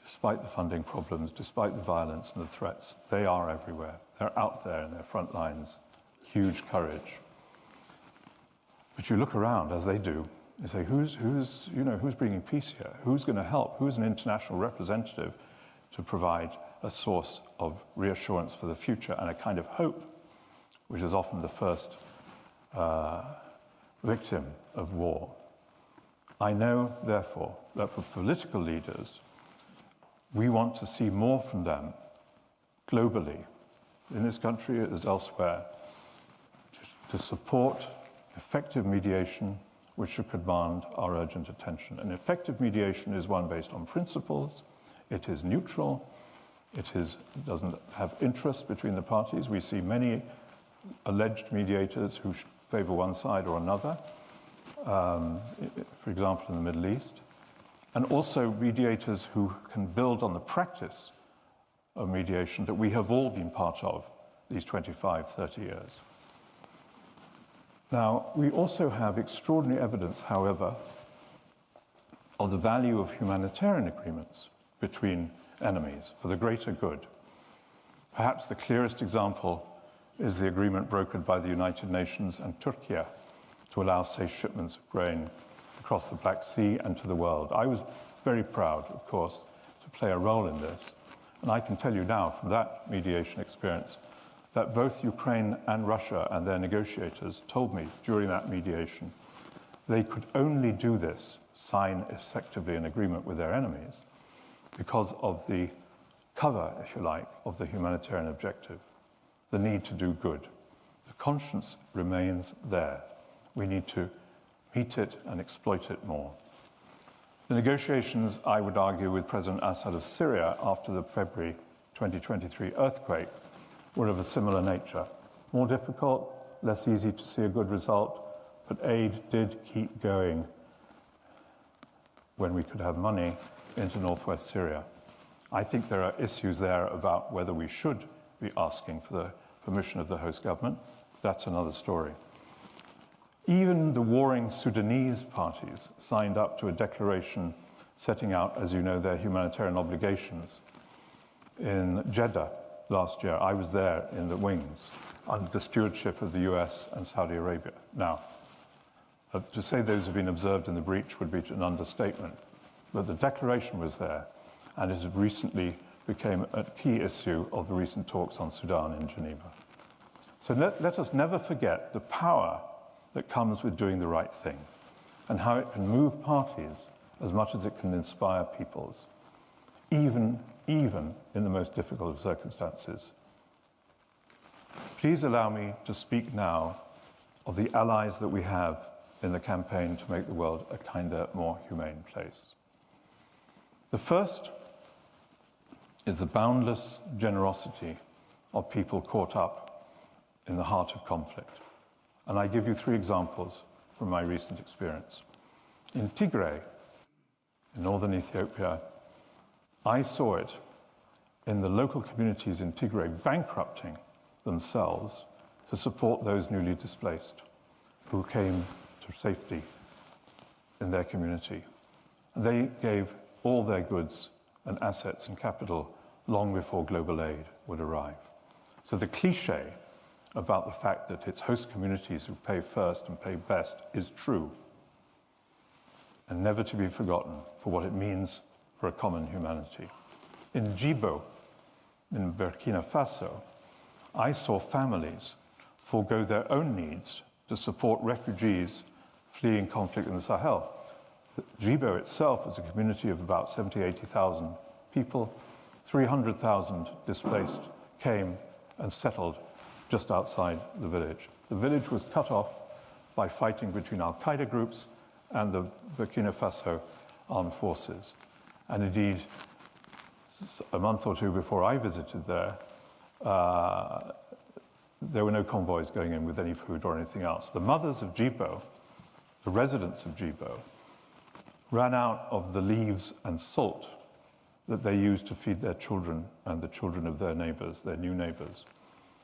Despite the funding problems, despite the violence and the threats, they are everywhere. They're out there in their front lines, huge courage. But you look around, as they do, you say, who's bringing peace here? Who's going to help? Who's an international representative to provide a source of reassurance for the future and a kind of hope, which is often the first victim of war? I know, therefore, that for political leaders, we want to see more from them globally, in this country as elsewhere, to support effective mediation which should command our urgent attention. And effective mediation is one based on principles, it is neutral, doesn't have interest between the parties. We see many alleged mediators who favor one side or another, for example, in the Middle East, and also mediators who can build on the practice of mediation that we have all been part of these 25, 30 years. Now, we also have extraordinary evidence, however, of the value of humanitarian agreements between enemies for the greater good. Perhaps the clearest example is the agreement brokered by the United Nations and Turkey to allow safe shipments of grain across the Black Sea and to the world. I was very proud, of course, to play a role in this. And I can tell you now from that mediation experience that both Ukraine and Russia and their negotiators told me during that mediation they could only do this, sign effectively an agreement with their enemies, because of the cover, if you like, of the humanitarian objective, the need to do good. The conscience remains there. We need to meet it and exploit it more. The negotiations, I would argue, with President Assad of Syria after the February 2023 earthquake were of a similar nature. More difficult, less easy to see a good result, but aid did keep going when we could have money into northwest Syria. I think there are issues there about whether we should be asking for the permission of the host government. That's another story. Even the warring Sudanese parties signed up to a declaration setting out, as you know, their humanitarian obligations in Jeddah last year. I was there in the wings under the stewardship of the US and Saudi Arabia. Now, to say those have been observed in the breach would be an understatement, but the declaration was there, and it recently became a key issue of the recent talks on Sudan in Geneva. So let us never forget the power that comes with doing the right thing and how it can move parties as much as it can inspire peoples, even in the most difficult of circumstances. Please allow me to speak now of the allies that we have in the campaign to make the world a kinder, more humane place. The first is the boundless generosity of people caught up in the heart of conflict. And I give you 3 examples from my recent experience. In Tigray, in northern Ethiopia, I saw it in the local communities in Tigray bankrupting themselves to support those newly displaced who came to safety in their community. They gave all their goods and assets and capital long before global aid would arrive. So the cliche about the fact that it's host communities who pay first and pay best is true, and never to be forgotten for what it means for a common humanity. In Djibo, in Burkina Faso, I saw families forego their own needs to support refugees fleeing conflict in the Sahel. Djibo itself is a community of about 70, 80,000 people. 300,000 displaced came and settled just outside the village. The village was cut off by fighting between Al-Qaeda groups and the Burkina Faso armed forces. And indeed, a month or two before I visited there were no convoys going in with any food or anything else. The mothers of Djibo, the residents of Djibo, ran out of the leaves and salt that they used to feed their children and the children of their neighbors, their new neighbors.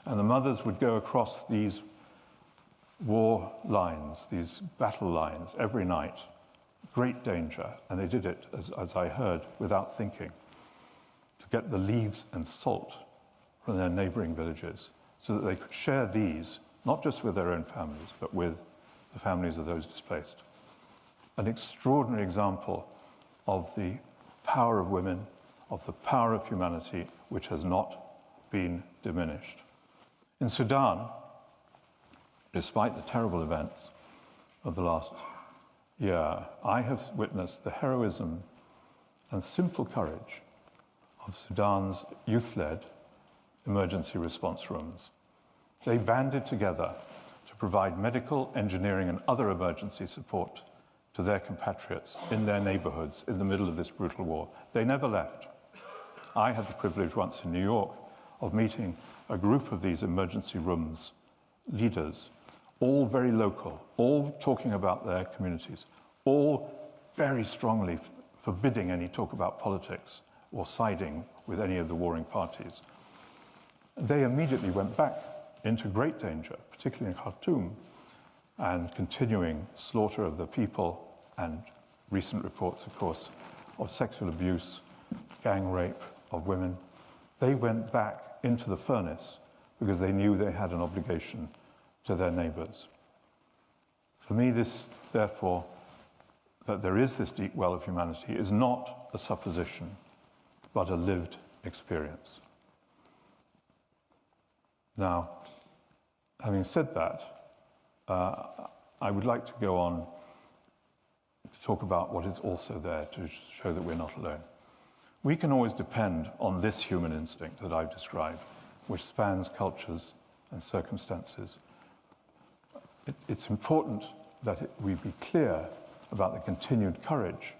And the mothers would go across these war lines, these battle lines, every night, great danger, and they did it, as I heard, without thinking, to get the leaves and salt from their neighboring villages so that they could share these, not just with their own families, but with the families of those displaced. An extraordinary example of the power of women, of the power of humanity, which has not been diminished. In Sudan, despite the terrible events of the last year, I have witnessed the heroism and simple courage of Sudan's youth-led emergency response rooms. They banded together to provide medical, engineering, and other emergency support to their compatriots in their neighborhoods in the middle of this brutal war. They never left. I had the privilege once in New York of meeting a group of these emergency rooms leaders, all very local, all talking about their communities, all very strongly forbidding any talk about politics or siding with any of the warring parties. They immediately went back into great danger, particularly in Khartoum, and continuing slaughter of the people and recent reports, of course, of sexual abuse, gang rape of women. They went back into the furnace because they knew they had an obligation to their neighbors. For me, this, therefore, that there is this deep well of humanity is not a supposition, but a lived experience. Now, having said that, I would like to go on to talk about what is also there to show that we're not alone. We can always depend on this human instinct that I've described, which spans cultures and circumstances. It's important that we be clear about the continued courage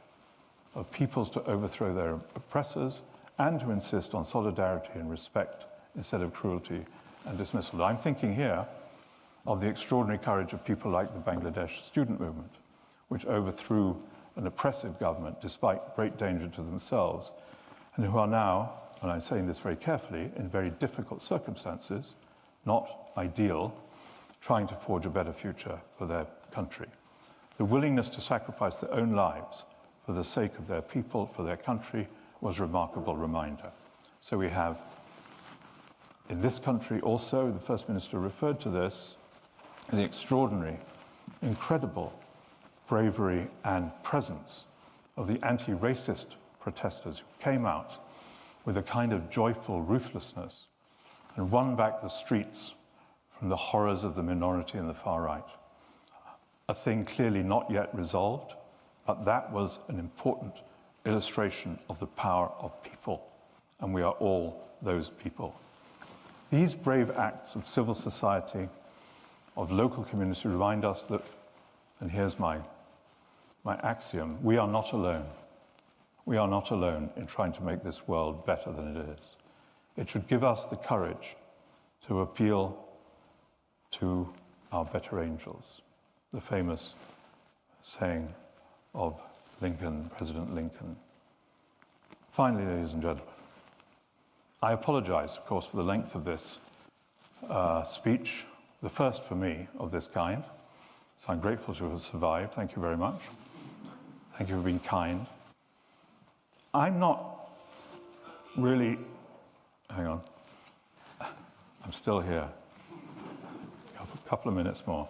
of peoples to overthrow their oppressors and to insist on solidarity and respect instead of cruelty and dismissal. I'm thinking here of the extraordinary courage of people like the Bangladesh student movement, which overthrew an oppressive government despite great danger to themselves, and who are now, and I'm saying this very carefully, in very difficult circumstances, not ideal, trying to forge a better future for their country. The willingness to sacrifice their own lives for the sake of their people, for their country, was a remarkable reminder. So we have, in this country also, the First Minister referred to this, the extraordinary, incredible bravery and presence of the anti-racist protesters who came out with a kind of joyful ruthlessness and won back the streets from the horrors of the minority and the far right. A thing clearly not yet resolved, but that was an important illustration of the power of people, and we are all those people. These brave acts of civil society, of local community, remind us that, and here's my axiom, we are not alone. We are not alone in trying to make this world better than it is. It should give us the courage to appeal to our better angels, the famous saying of Lincoln, President Lincoln. Finally, ladies and gentlemen, I apologize, of course, for the length of this speech, the first for me of this kind. So I'm grateful to have survived. Thank you very much. Thank you for being kind. I'm not really, hang on, I'm still here. A couple of minutes more.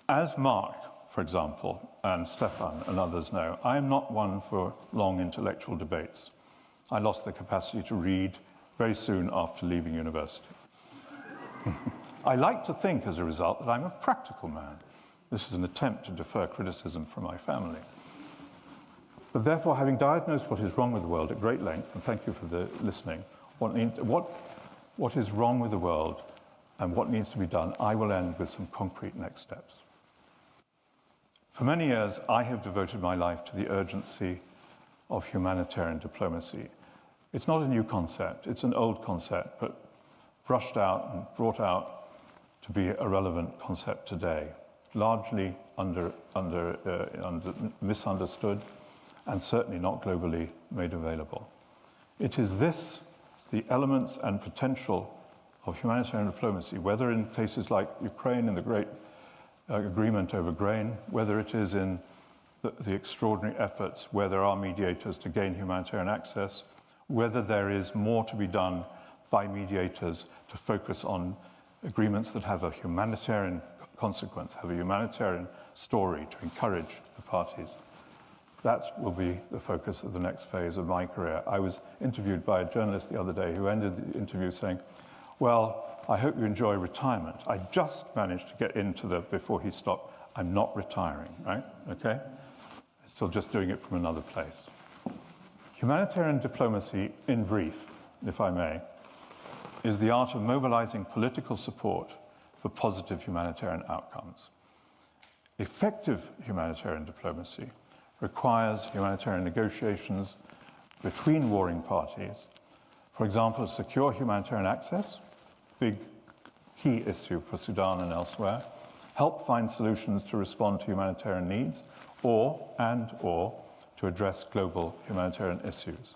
As Mark, for example, and Stefan and others know, I am not one for long intellectual debates. I lost the capacity to read very soon after leaving university. I like to think, as a result, that I'm a practical man. This is an attempt to defer criticism from my family. But therefore, having diagnosed what is wrong with the world at great length, and thank you for the listening, what is wrong with the world and what needs to be done, I will end with some concrete next steps. For many years, I have devoted my life to the urgency of humanitarian diplomacy. It's not a new concept, it's an old concept, but brushed out and brought out to be a relevant concept today, largely misunderstood and certainly not globally made available. It is this, the elements and potential of humanitarian diplomacy, whether in cases like Ukraine in the great agreement over grain, whether it is in the extraordinary efforts where there are mediators to gain humanitarian access, whether there is more to be done by mediators to focus on agreements that have a humanitarian consequence, have a humanitarian story to encourage the parties. That will be the focus of the next phase of my career. I was interviewed by a journalist the other day who ended the interview saying, well, I hope you enjoy retirement. I just managed to get into before he stopped, I'm not retiring, right? Okay? Still just doing it from another place. Humanitarian diplomacy, in brief, if I may, is the art of mobilizing political support for positive humanitarian outcomes. Effective humanitarian diplomacy requires humanitarian negotiations between warring parties. For example, secure humanitarian access, big key issue for Sudan and elsewhere, help find solutions to respond to humanitarian needs, or to address global humanitarian issues.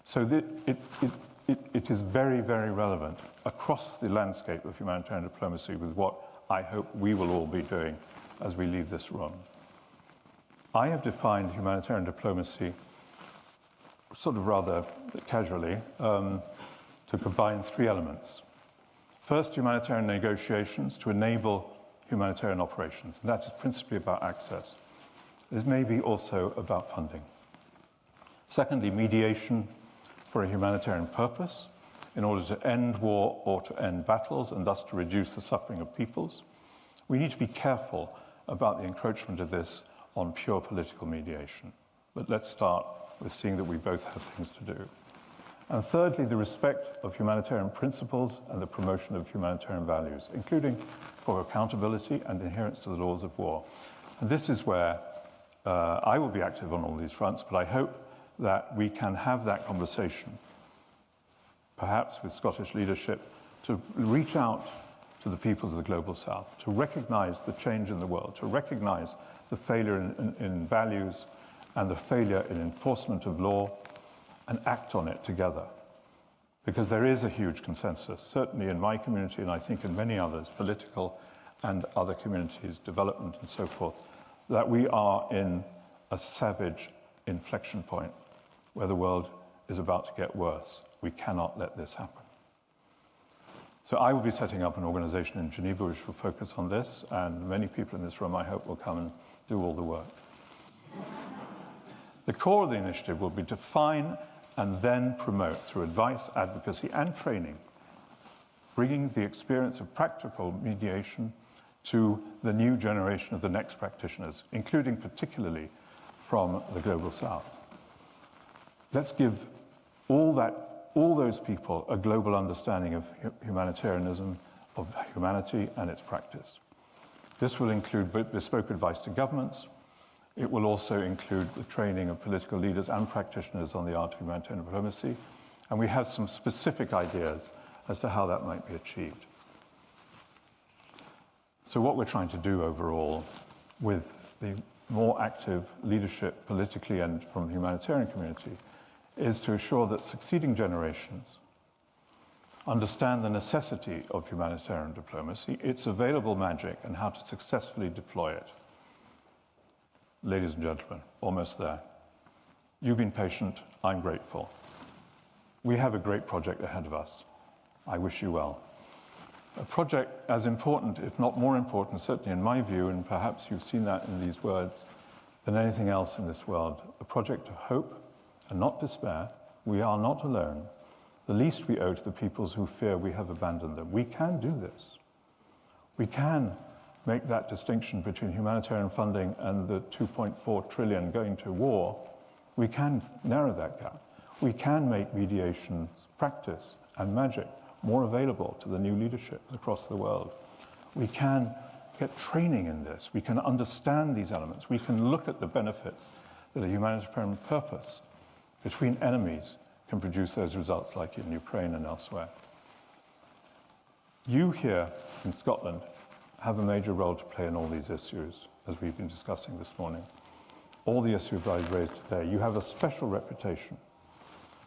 So it is very, very relevant across the landscape of humanitarian diplomacy with what I hope we will all be doing as we leave this room. I have defined humanitarian diplomacy sort of rather casually to combine three elements. First, humanitarian negotiations to enable humanitarian operations. And that is principally about access. It may be also about funding. Secondly, mediation for a humanitarian purpose in order to end war or to end battles and thus to reduce the suffering of peoples. We need to be careful about the encroachment of this on pure political mediation. But let's start with seeing that we both have things to do. And thirdly, the respect of humanitarian principles and the promotion of humanitarian values, including for accountability and adherence to the laws of war. And this is where I will be active on all these fronts, but I hope that we can have that conversation, perhaps with Scottish leadership, to reach out to the peoples of the Global South, to recognize the change in the world, to recognize the failure in values and the failure in enforcement of law, and act on it together. Because there is a huge consensus, certainly in my community and I think in many others, political and other communities, development and so forth, that we are in a savage inflection point where the world is about to get worse. We cannot let this happen. So I will be setting up an organization in Geneva which will focus on this, and many people in this room, I hope, will come and do all the work. The core of the initiative will be to define and then promote, through advice, advocacy, and training, bringing the experience of practical mediation to the new generation of the next practitioners, including particularly from the Global South. Let's give all those people a global understanding of humanitarianism, of humanity and its practice. This will include bespoke advice to governments. It will also include the training of political leaders and practitioners on the art of humanitarian diplomacy. And we have some specific ideas as to how that might be achieved. So what we're trying to do overall with the more active leadership politically and from the humanitarian community is to assure that succeeding generations understand the necessity of humanitarian diplomacy, its available magic, and how to successfully deploy it. Ladies and gentlemen, almost there. You've been patient, I'm grateful. We have a great project ahead of us. I wish you well. A project as important, if not more important, certainly in my view, and perhaps you've seen that in these words, than anything else in this world. A project of hope and not despair. We are not alone. The least we owe to the peoples who fear we have abandoned them. We can do this. We can make that distinction between humanitarian funding and the 2.4 trillion going to war. We can narrow that gap. We can make mediation practice and magic more available to the new leadership across the world. We can get training in this. We can understand these elements. We can look at the benefits that a humanitarian purpose between enemies can produce those results, like in Ukraine and elsewhere. You here in Scotland have a major role to play in all these issues, as we've been discussing this morning. All the issues I've raised today. You have a special reputation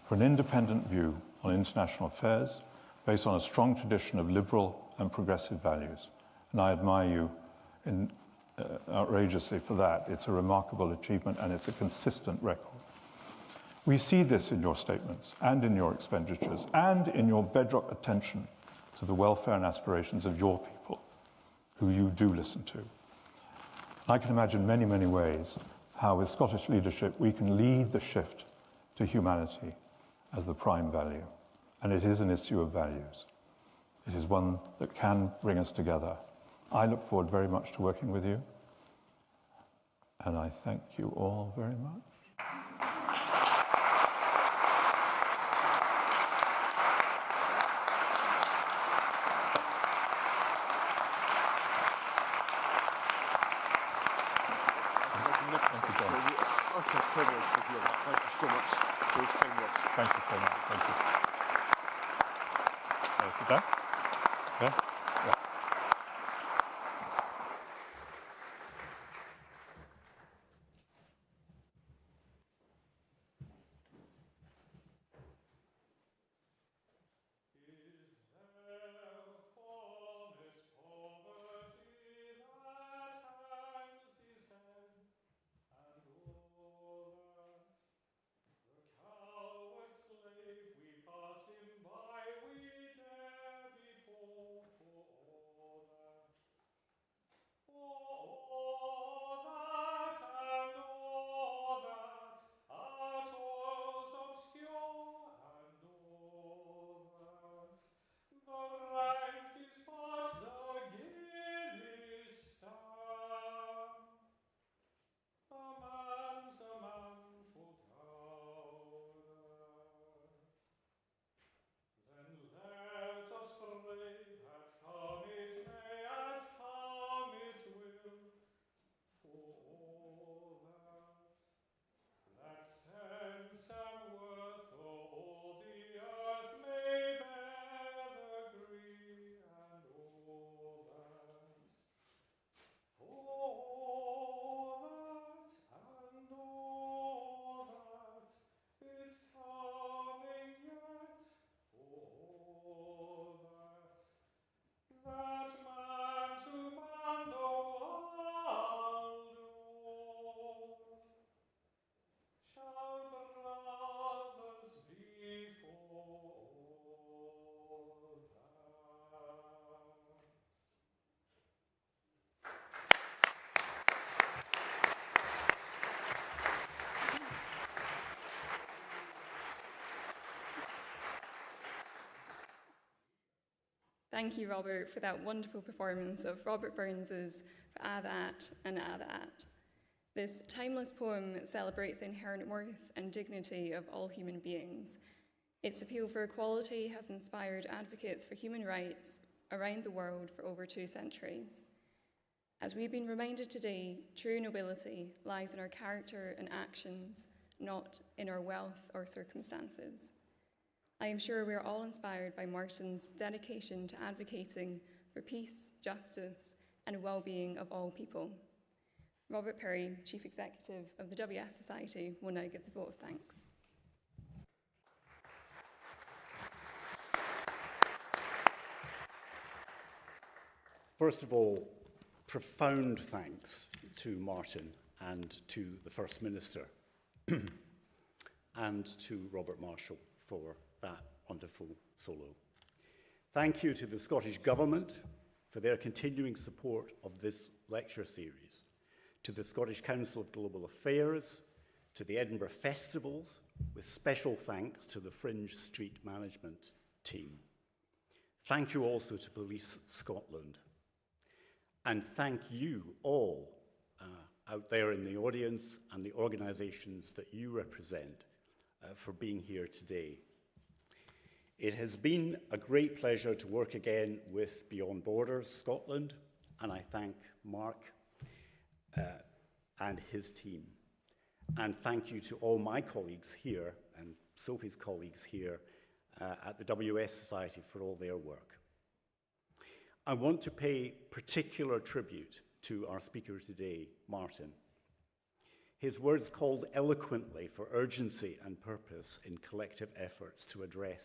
for an independent view on international affairs based on a strong tradition of liberal and progressive values. And I admire you outrageously for that. It's a remarkable achievement and it's a consistent record. We see this in your statements and in your expenditures and in your bedrock attention to the welfare and aspirations of your people, who you do listen to. I can imagine many, many ways how with Scottish leadership we can lead the shift to humanity as the prime value. And it is an issue of values. It is one that can bring us together. I look forward very much to working with you. And I thank you all very much. Utter privilege to hear that. Thank you so much for those kind words. Thank you so much. Thank you. Sit down? Yeah? Yeah. Thank you, Robert, for that wonderful performance of Robert Burns's A That and A That. This timeless poem celebrates the inherent worth and dignity of all human beings. Its appeal for equality has inspired advocates for human rights around the world for over 2 centuries. As we've been reminded today, true nobility lies in our character and actions, not in our wealth or circumstances. I am sure we are all inspired by Martin's dedication to advocating for peace, justice, and well-being of all people. Robert Perry, Chief Executive of the WS Society, will now give the vote of thanks. First of all, profound thanks to Martin and to the First Minister and to Robert Marshall for that wonderful solo. Thank you to the Scottish Government for their continuing support of this lecture series, to the Scottish Council of Global Affairs, to the Edinburgh Festivals, with special thanks to the Fringe Street Management team. Thank you also to Police Scotland. And thank you all out there in the audience and the organisations that you represent for being here today. It has been a great pleasure to work again with Beyond Borders Scotland, and I thank Mark and his team. And thank you to all my colleagues here and Sophie's colleagues here at the WS Society for all their work. I want to pay particular tribute to our speaker today, Martin. His words called eloquently for urgency and purpose in collective efforts to address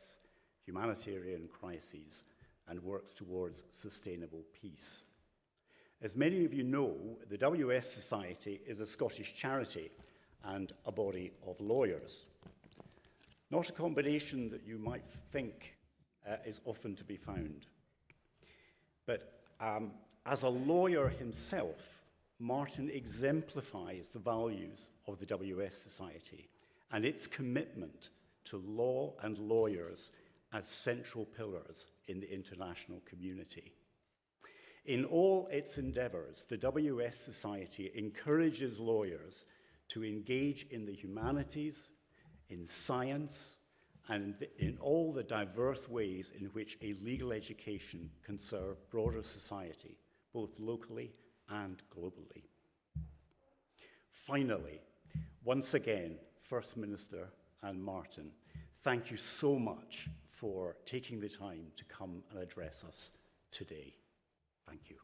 humanitarian crises and works towards sustainable peace. As many of you know, the WS Society is a Scottish charity and a body of lawyers. Not a combination that you might think is often to be found. But as a lawyer himself, Martin exemplifies the values of the WS Society and its commitment to law and lawyers as central pillars in the international community. In all its endeavours, the WS Society encourages lawyers to engage in the humanities, in science, and in all the diverse ways in which a legal education can serve broader society, both locally and globally. Finally, once again, First Minister and Martin, thank you so much for taking the time to come and address us today. Thank you.